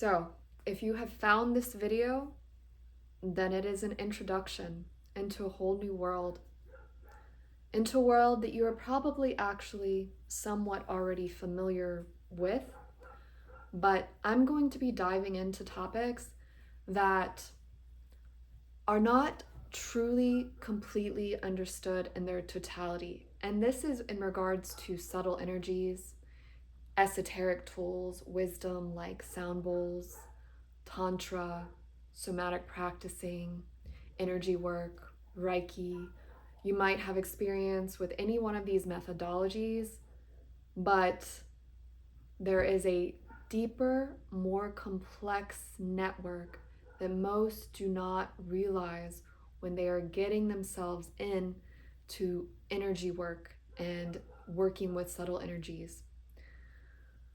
So, if you have found this video, then it is an introduction into a whole new world, into a world that you are probably actually somewhat already familiar with, but I'm going to be diving into topics that are not truly completely understood in their totality. And this is in regards to subtle energies, esoteric tools, wisdom like sound bowls, tantra, somatic practicing, energy work, Reiki. You might have experience with any one of these methodologies, but there is a deeper, more complex network that most do not realize when they are getting themselves in to energy work and working with subtle energies.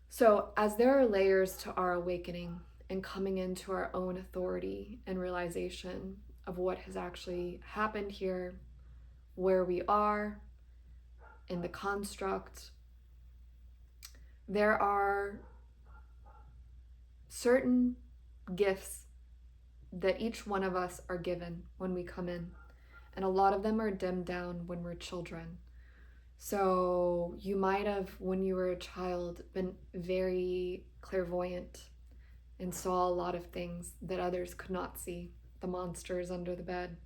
So, as there are layers to our awakening and coming into our own authority and realization of what has actually happened here, where we are in the construct, there are certain gifts that each one of us are given when we come in. And a lot of them are dimmed down when we're children. So you might have, when you were a child, been very clairvoyant and saw a lot of things that others could not see, the monsters under the bed.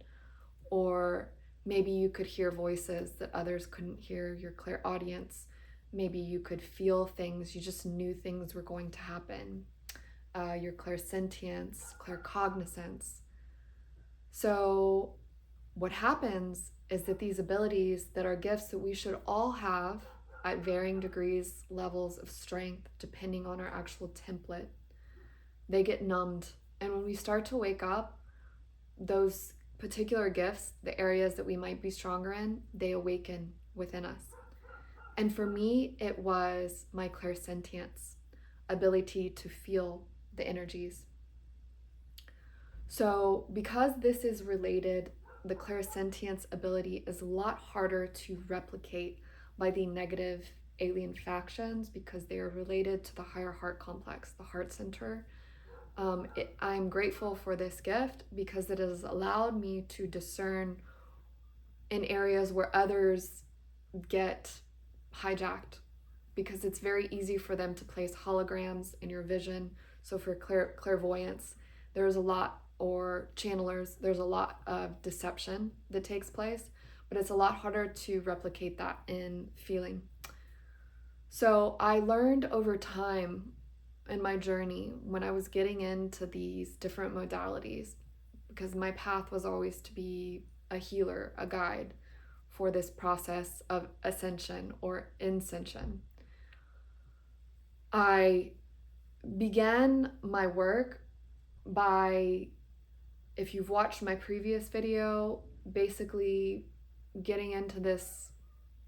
Or maybe you could hear voices that others couldn't hear, your clairaudience. Maybe you could feel things, you just knew things were going to happen. Your clairsentience, claircognizance. So what happens is that these abilities that are gifts that we should all have at varying degrees, levels of strength, depending on our actual template, they get numbed. And when we start to wake up, those particular gifts, the areas that we might be stronger in, they awaken within us. And for me, it was my clairsentience, ability to feel the energies. So because this is related, the clairsentience ability is a lot harder to replicate by the negative alien factions because they are related to the higher heart complex, the heart center. I'm grateful for this gift because it has allowed me to discern in areas where others get hijacked, because it's very easy for them to place holograms in your vision. So for clairvoyance, there's a lot, or channelers, there's a lot of deception that takes place, but it's a lot harder to replicate that in feeling. So I learned over time in my journey when I was getting into these different modalities, because my path was always to be a healer, a guide for this process of ascension or ascension. I began my work by, if you've watched my previous video, basically getting into this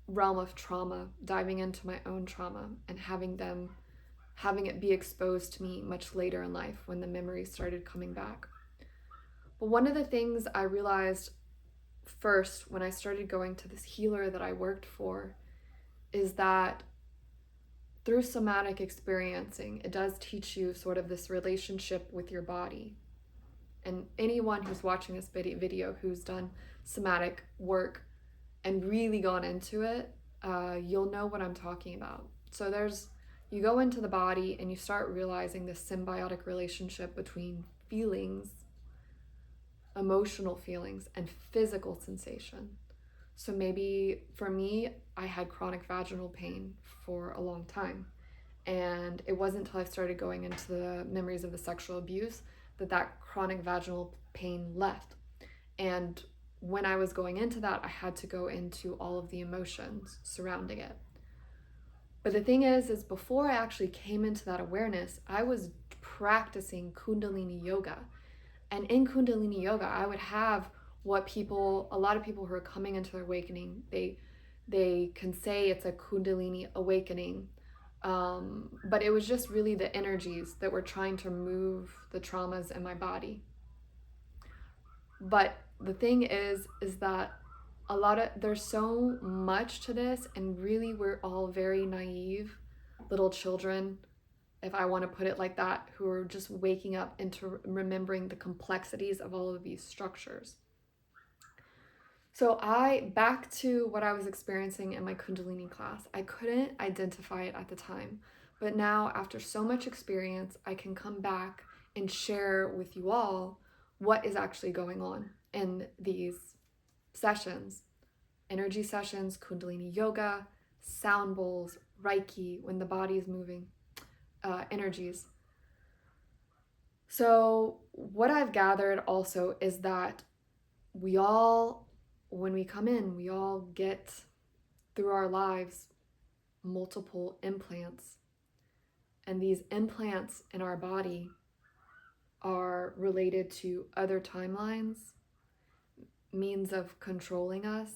realm of trauma, diving into my own trauma and having it be exposed to me much later in life when the memories started coming back. But one of the things I realized first when I started going to this healer that I worked for is that through somatic experiencing, it does teach you sort of this relationship with your body. And anyone who's watching this video who's done somatic work and really gone into it, you'll know what I'm talking about. So you go into the body and you start realizing this symbiotic relationship between feelings, emotional feelings, and physical sensation. So maybe for me, I had chronic vaginal pain for a long time. And it wasn't until I started going into the memories of the sexual abuse that chronic vaginal pain left. And when I was going into that, I had to go into all of the emotions surrounding it. But the thing is before I actually came into that awareness, I was practicing Kundalini yoga. And in Kundalini yoga, I would have a lot of people who are coming into their awakening, they can say it's a Kundalini awakening, but it was just really the energies that were trying to remove the traumas in my body. But the thing is that there's so much to this, and really we're all very naive little children if I want to put it like that, who are just waking up into remembering the complexities of all of these structures. So back to what I was experiencing in my Kundalini class, I couldn't identify it at the time. But now, after so much experience, I can come back and share with you all what is actually going on in these sessions. Energy sessions, Kundalini yoga, sound bowls, Reiki, when the body is moving, energies. So what I've gathered also is that we all, when we come in, we all get through our lives multiple implants. And these implants in our body are related to other timelines, means of controlling us,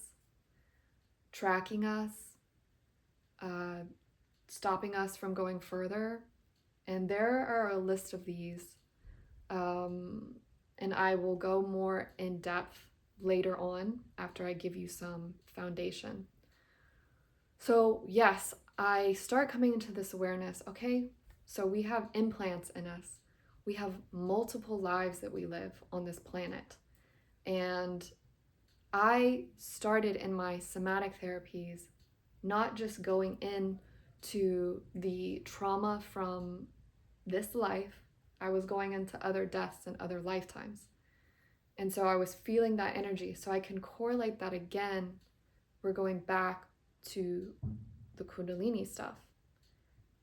tracking us, stopping us from going further. And there are a list of these. And I will go more in depth later on after I give you some foundation. So yes, I start coming into this awareness, okay, so we have implants in us. We have multiple lives that we live on this planet. And I started in my somatic therapies, not just going in to the trauma from this life, I was going into other deaths and other lifetimes. And so I was feeling that energy. So I can correlate that again. We're going back to the Kundalini stuff.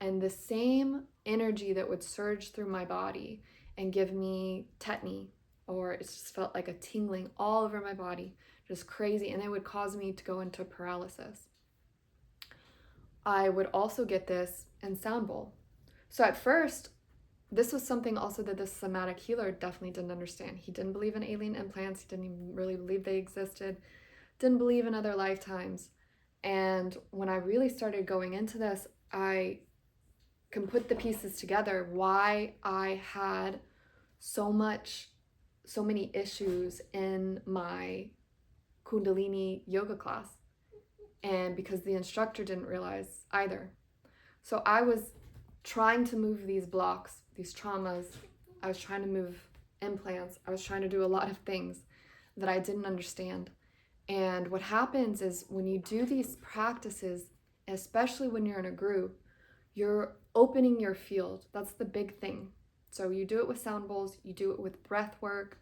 And the same energy that would surge through my body and give me tetany, or it just felt like a tingling all over my body, just crazy. And it would cause me to go into paralysis. I would also get this in sound bowl. So at first, this was something also that this somatic healer definitely didn't understand. He didn't believe in alien implants. He didn't even really believe they existed. Didn't believe in other lifetimes. And when I really started going into this, I can put the pieces together why I had so many issues in my Kundalini yoga class. And because the instructor didn't realize either. So I was trying to move these blocks, these traumas. I was trying to move implants. I was trying to do a lot of things that I didn't understand. And what happens is when you do these practices, especially when you're in a group, you're opening your field. That's the big thing. So you do it with sound bowls, you do it with breath work,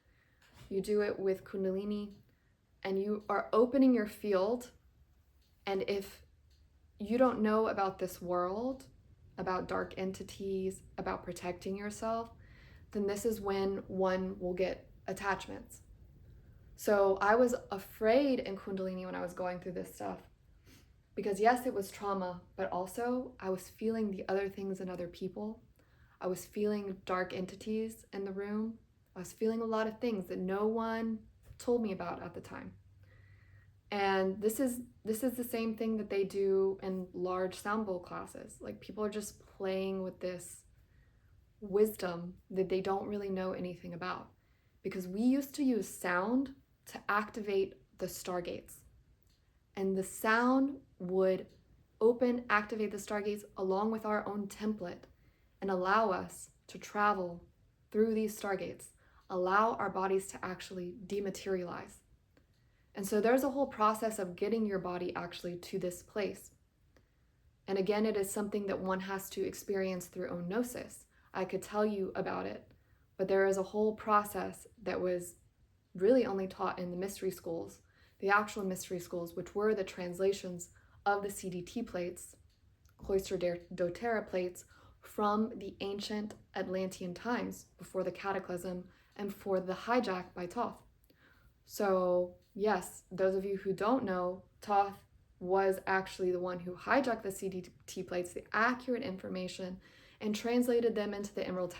you do it with Kundalini, and you are opening your field. And if you don't know about this world, about dark entities, about protecting yourself, then this is when one will get attachments. So I was afraid in Kundalini when I was going through this stuff because yes, it was trauma, but also I was feeling the other things in other people. I was feeling dark entities in the room. I was feeling a lot of things that no one told me about at the time. And this is the same thing that they do in large sound bowl classes. Like people are just playing with this wisdom that they don't really know anything about. Because we used to use sound to activate the Stargates. And the sound would activate the Stargates along with our own template and allow us to travel through these Stargates, allow our bodies to actually dematerialize. And so there's a whole process of getting your body actually to this place. And again, it is something that one has to experience through own gnosis. I could tell you about it, but there is a whole process that was really only taught in the mystery schools, the actual mystery schools, which were the translations of the CDT plates, Cloister doTERRA plates, from the ancient Atlantean times before the cataclysm and for the hijack by Thoth. So yes, those of you who don't know, Thoth was actually the one who hijacked the CDT plates, the accurate information, and translated them into the Emerald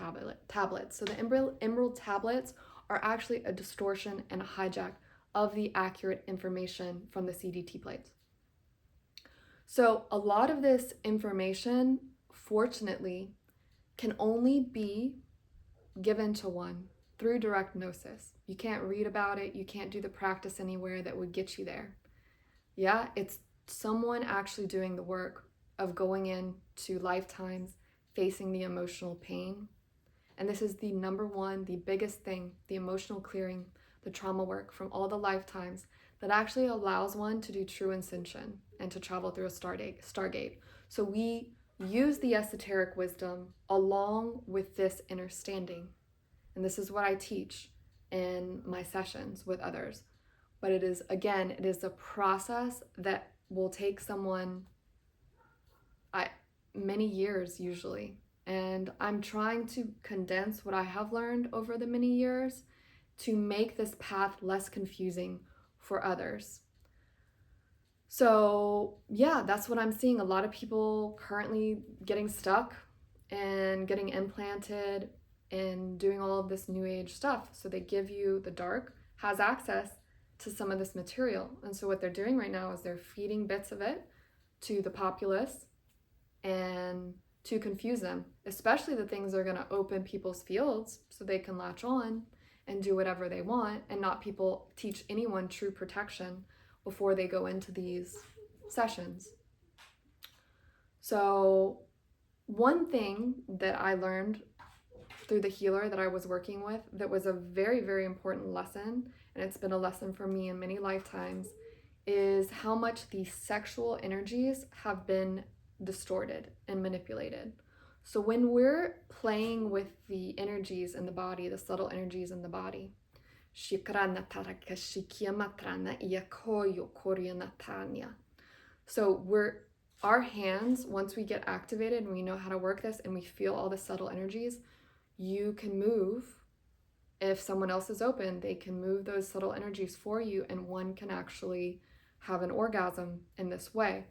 tablets. So the Emerald tablets are actually a distortion and a hijack of the accurate information from the CDT plates. So a lot of this information, fortunately, can only be given to one through direct gnosis. You can't read about it. You can't do the practice anywhere that would get you there. Yeah, it's someone actually doing the work of going into lifetimes, facing the emotional pain. And this is the number one, the biggest thing, the emotional clearing, the trauma work from all the lifetimes that actually allows one to do true ascension and to travel through a stargate. So we use the esoteric wisdom along with this understanding. And this is what I teach in my sessions with others. But it is, again, it is a process that will take someone many years usually. And I'm trying to condense what I have learned over the many years to make this path less confusing for others. So yeah, that's what I'm seeing. A lot of people currently getting stuck and getting implanted and doing all of this new age stuff. So they give you, the dark has access to some of this material. And so what they're doing right now is they're feeding bits of it to the populace and to confuse them, especially the things that are going to open people's fields so they can latch on and do whatever they want, and not people teach anyone true protection before they go into these sessions. So one thing that I learned through the healer that I was working with that was a very, very important lesson, and it's been a lesson for me in many lifetimes, is how much the sexual energies have been distorted and manipulated. So when we're playing with the energies in the body, the subtle energies in the body, so our hands, once we get activated and we know how to work this and we feel all the subtle energies, you can move. If someone else is open, they can move those subtle energies for you, and one can actually have an orgasm in this way.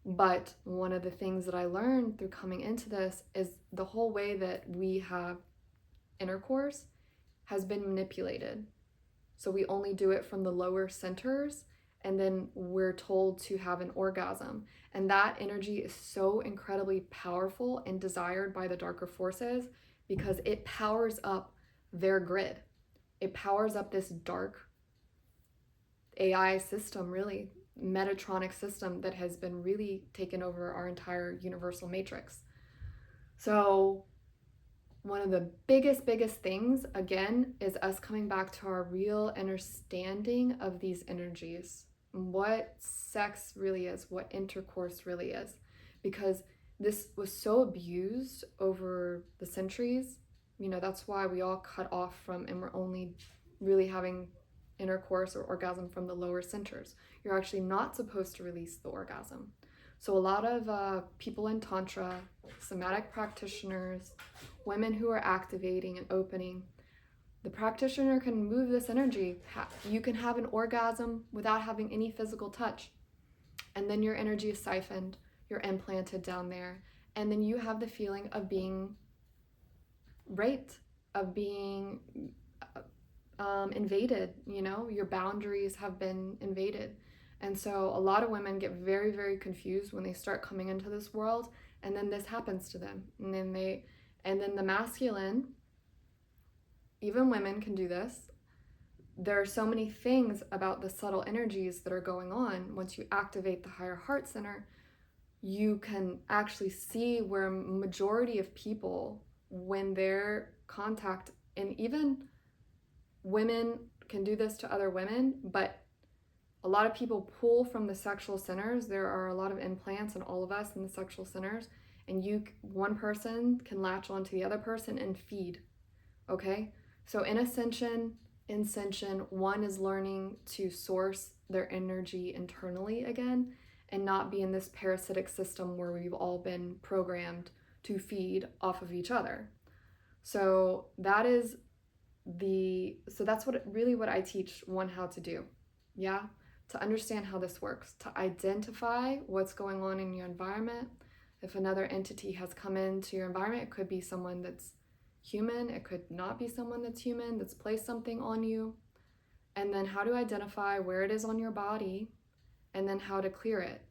But one of the things that I learned through coming into this is the whole way that we have intercourse has been manipulated. So we only do it from the lower centers, and then we're told to have an orgasm. And that energy is so incredibly powerful and desired by the darker forces because it powers up their grid. It powers up this dark AI system, really, Metatronic system that has been really taken over our entire universal matrix. So one of the biggest things, again, is us coming back to our real understanding of these energies, what sex really is, what intercourse really is, because this was so abused over the centuries. You know, that's why we all cut off from, and we're only really having intercourse or orgasm from the lower centers. You're actually not supposed to release the orgasm. So a lot of people in Tantra, somatic practitioners, women who are activating and opening, the practitioner can move this energy. You can have an orgasm without having any physical touch. And then your energy is siphoned, you're implanted down there, and then you have the feeling of being raped, of being invaded, you know, your boundaries have been invaded. And so a lot of women get very, very confused when they start coming into this world, and then this happens to them. And then the masculine, even women can do this. There are so many things about the subtle energies that are going on. Once you activate the higher heart center, you can actually see where majority of people, when they're contact, and even women can do this to other women, but a lot of people pull from the sexual centers. There are a lot of implants in all of us in the sexual centers, and one person can latch onto the other person and feed. Okay? So in ascension, one is learning to source their energy internally again and not be in this parasitic system where we've all been programmed to feed off of each other. So that's what I teach one how to do. Yeah? To understand how this works, to identify what's going on in your environment. If another entity has come into your environment, it could be someone that's human, it could not be someone that's human, that's placed something on you. And then how to identify where it is on your body, and then how to clear it.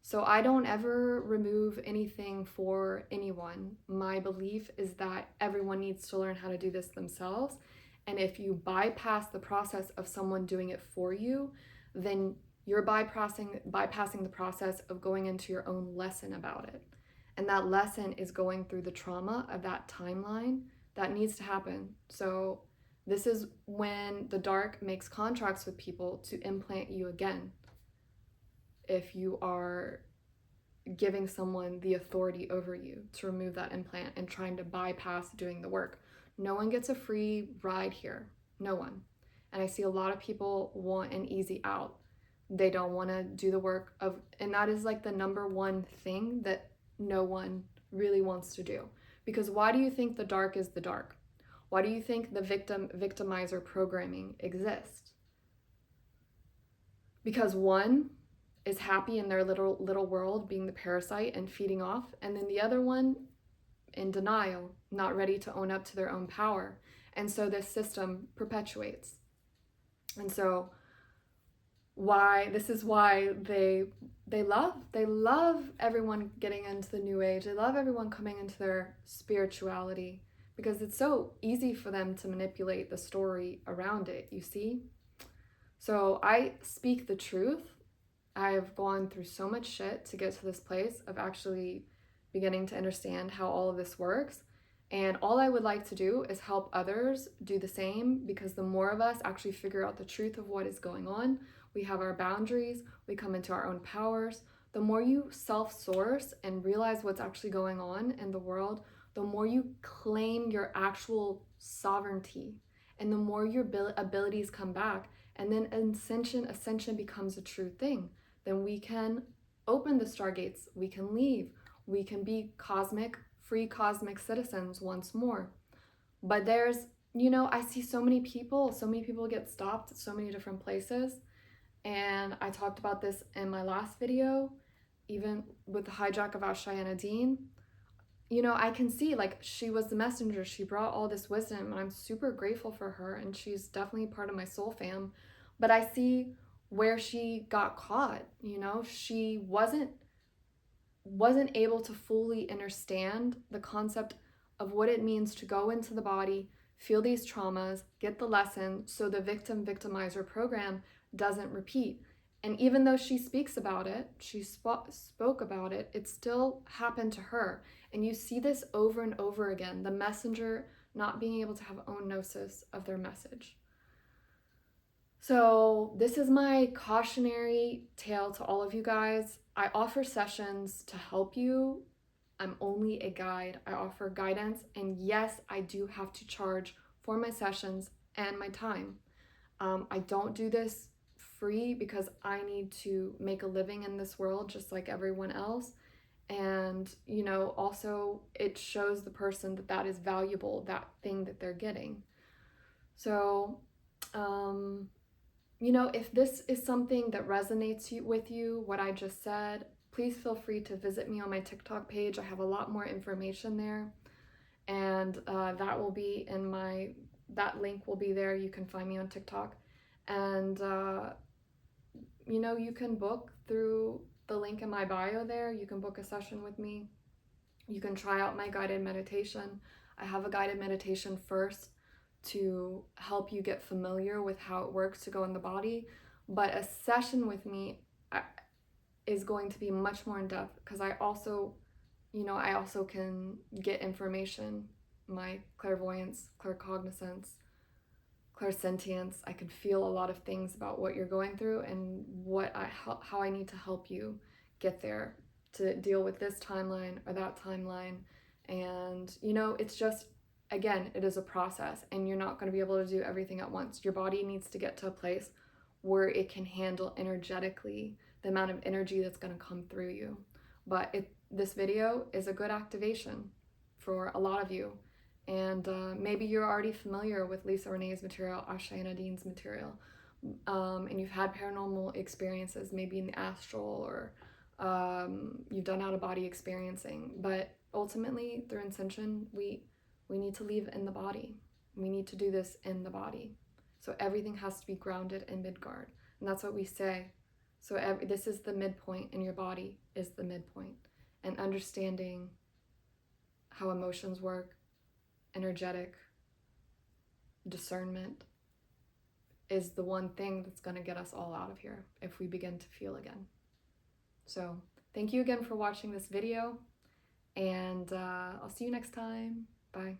So I don't ever remove anything for anyone. My belief is that everyone needs to learn how to do this themselves. And if you bypass the process of someone doing it for you, then you're bypassing the process of going into your own lesson about it. And that lesson is going through the trauma of that timeline that needs to happen. So this is when the dark makes contracts with people to implant you again. If you are giving someone the authority over you to remove that implant and trying to bypass doing the work. No one gets a free ride here. No one. And I see a lot of people want an easy out. They don't want to do the work of, and that is like the number one thing that no one really wants to do. Because why do you think the dark is the dark? Why do you think the victimizer programming exists? Because one is happy in their little world being the parasite and feeding off, and then the other one in denial, not ready to own up to their own power. And so this system perpetuates. And so this is why they love everyone getting into the new age. They love everyone coming into their spirituality, because it's so easy for them to manipulate the story around it, you see? So I speak the truth. I've gone through so much shit to get to this place of actually beginning to understand how all of this works. And all I would like to do is help others do the same, because the more of us actually figure out the truth of what is going on, we have our boundaries, we come into our own powers. The more you self-source and realize what's actually going on in the world, the more you claim your actual sovereignty, and the more your abilities come back, and then ascension becomes a true thing. Then we can open the stargates, we can leave, we can be free cosmic citizens once more. But there's, I see so many people get stopped at so many different places. And I talked about this in my last video, even with the hijack of Ashayana Dean. I can see, like, she was the messenger. She brought all this wisdom, and I'm super grateful for her, and she's definitely part of my soul fam. But I see where she got caught. She wasn't able to fully understand the concept of what it means to go into the body, feel these traumas, get the lesson, so the victimizer program doesn't repeat. And even though she speaks about it, she spoke about it, it still happened to her. And you see this over and over again, the messenger not being able to have own gnosis of their message. So this is my cautionary tale to all of you guys. I offer sessions to help you. I'm only a guide. I offer guidance, and yes, I do have to charge for my sessions and my time. I don't do this free because I need to make a living in this world just like everyone else. And, also it shows the person that is valuable, that thing that they're getting. So, if this is something that resonates with you, what I just said, please feel free to visit me on my TikTok page. I have a lot more information there. And that will be that link will be there. You can find me on TikTok. And, you can book through the link in my bio there. You can book a session with me. You can try out my guided meditation. I have a guided meditation first to help you get familiar with how it works to go in the body. But a session with me is going to be much more in depth, because I also can get information, my clairvoyance, claircognizance, clairsentience. I can feel a lot of things about what you're going through and how I need to help you get there, to deal with this timeline or that timeline. And it's just, again, it is a process, and you're not going to be able to do everything at once. Your body needs to get to a place where it can handle energetically the amount of energy that's going to come through you. But this video is a good activation for a lot of you. And maybe you're already familiar with Lisa Renee's material, Ashayana Dean's material, and you've had paranormal experiences, maybe in the astral, or you've done out-of-body experiencing. But ultimately, through ascension, we need to leave in the body. We need to do this in the body. So everything has to be grounded in Midgard. And that's what we say. So this is the midpoint, and your body is the midpoint. And understanding how emotions work, energetic discernment, is the one thing that's going to get us all out of here if we begin to feel again. So thank you again for watching this video, And I'll see you next time. Bye.